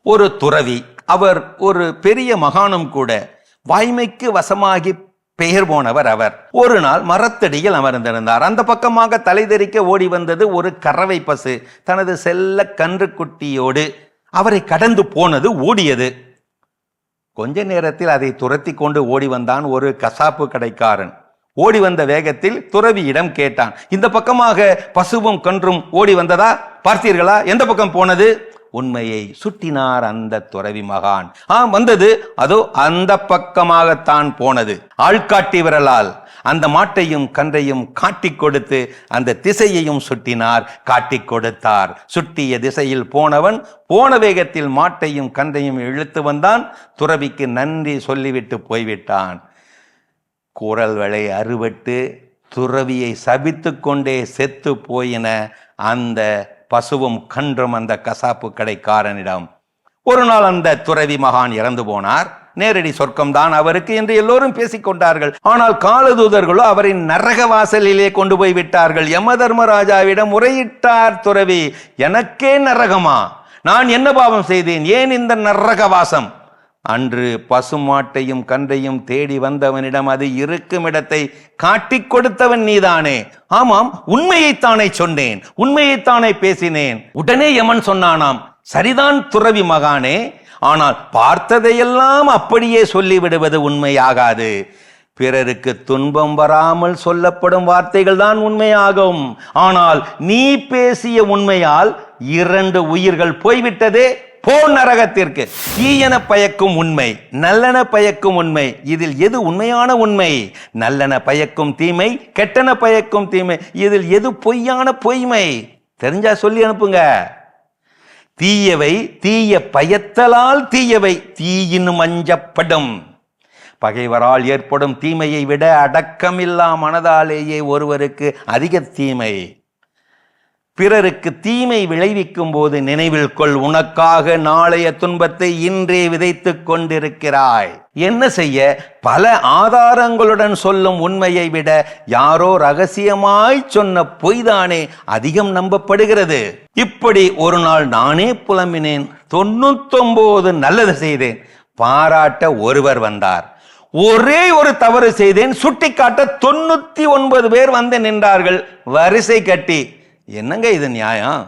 ஒரு துறவி, அவர் ஒரு பெரிய மகானும் கூட, வாய்மைக்கு வசமாகி பெயர் போனவர் அவர். ஒரு நாள் மரத்தடியில் அமர்ந்திருந்தார். அந்த பக்கமாக தலைதெறிக்க ஓடி வந்தது ஒரு கறவை பசு தனது செல்ல கன்றுக்குட்டியோடு. அவரை கடந்து போனது, ஓடியது. கொஞ்ச நேரத்தில் அதை துரத்தி கொண்டு ஓடி வந்தான் ஒரு கசாப்பு கடைக்காரன். ஓடி வந்த வேகத்தில் துறவியிடம் கேட்டான், இந்த பக்கமாக பசுவும் கன்றும் ஓடி வந்ததா? பார்த்தீர்களா? எந்த பக்கம் போனது? உண்மையை சுட்டினார் அந்த துறவி மகான். வந்தது, அதோ அந்த பக்கமாகத்தான் போனது. ஆள்காட்டி விரலால் அந்த மாட்டையும் கன்றையும் காட்டி கொடுத்து அந்த திசையையும் சுட்டினார், காட்டி கொடுத்தார். சுட்டிய திசையில் போனவன் போன வேகத்தில் மாட்டையும் கன்றையும் இழுத்து வந்தான். துறவிக்கு நன்றி சொல்லிவிட்டு போய்விட்டான். குரல் வளை அறுபட்டு துறவியை சபித்து கொண்டே செத்து போயின அந்த பசுவும் கன்றும் அந்த கசாப்பு கடைக்காரனிடம். ஒரு நாள் அந்த துறவி மகான் இறந்து போனார். நேரடி சொர்க்கம்தான் அவருக்கு என்று எல்லோரும் பேசிக்கொண்டார்கள். ஆனால் காலதூதர்களோ அவரின் நரக வாசலிலே கொண்டு போய் விட்டார்கள். யம தர்மராஜாவிடம் முறையிட்டார் துறவி, எனக்கே நரகமா? நான் என்ன பாவம் செய்தேன்? ஏன் இந்த நரக வாசம்? அன்று பசுமாட்டையும் கன்றையும் தேடி வந்தவனிடம் அது இருக்கும் இடத்தை காட்டி கொடுத்தவன் நீதானே? ஆமாம், உண்மையைத்தானே சொன்னேன், உண்மையைத்தானே பேசினேன். உடனே யமன் சொன்னானாம், சரிதான் துறவி மகானே, ஆனால் பார்த்ததையெல்லாம் அப்படியே சொல்லிவிடுவது உண்மையாகாது. பிறருக்கு துன்பம் வராமல் சொல்லப்படும் வார்த்தைகள் தான் உண்மையாகும். ஆனால் நீ பேசிய உண்மையால் 2 உயிர்கள் போய்விட்டதே. போ நரகத்திற்கு. தீயன பயக்கும் உண்மை, நல்லன பயக்கும் உண்மை, இதில் எது உண்மையான உண்மை? நல்லன பயக்கும் தீமை, கெட்டன பயக்கும் தீமை, இதில் எது பொய்யான பொய்மை? தெரிஞ்சா சொல்லி அனுப்புங்க. தீயவை தீய பயத்தலால் தீயவை தீயினும் அஞ்சப்படும். பகைவரால் ஏற்படும் தீமையை விட அடக்கமில்லா மனதாலேயே ஒருவருக்கு அதிக தீமை. பிறருக்கு தீமை விளைவிக்கும் போது நினைவில் கொள், உனக்காக நாளைய துன்பத்தை இன்றே விதைத்துக் கொண்டிருக்கிறாய். என்ன செய்ய? பல ஆதாரங்களுடன் சொல்லும் உண்மையை விட யாரோ ரகசியமாய் சொன்ன பொய்தானே அதிகம் நம்பப்படுகிறது. இப்படி ஒரு நாள் நானே புலம்பினேன். 99 நல்லது செய்தேன். பாராட்ட ஒருவர் வந்தார். ஒரே ஒரு தவறு செய்தேன். சுட்டிக்காட்ட 99 பேர் வந்து நின்றார்கள் வரிசை கட்டி. என்னங்க இது நியாயம்?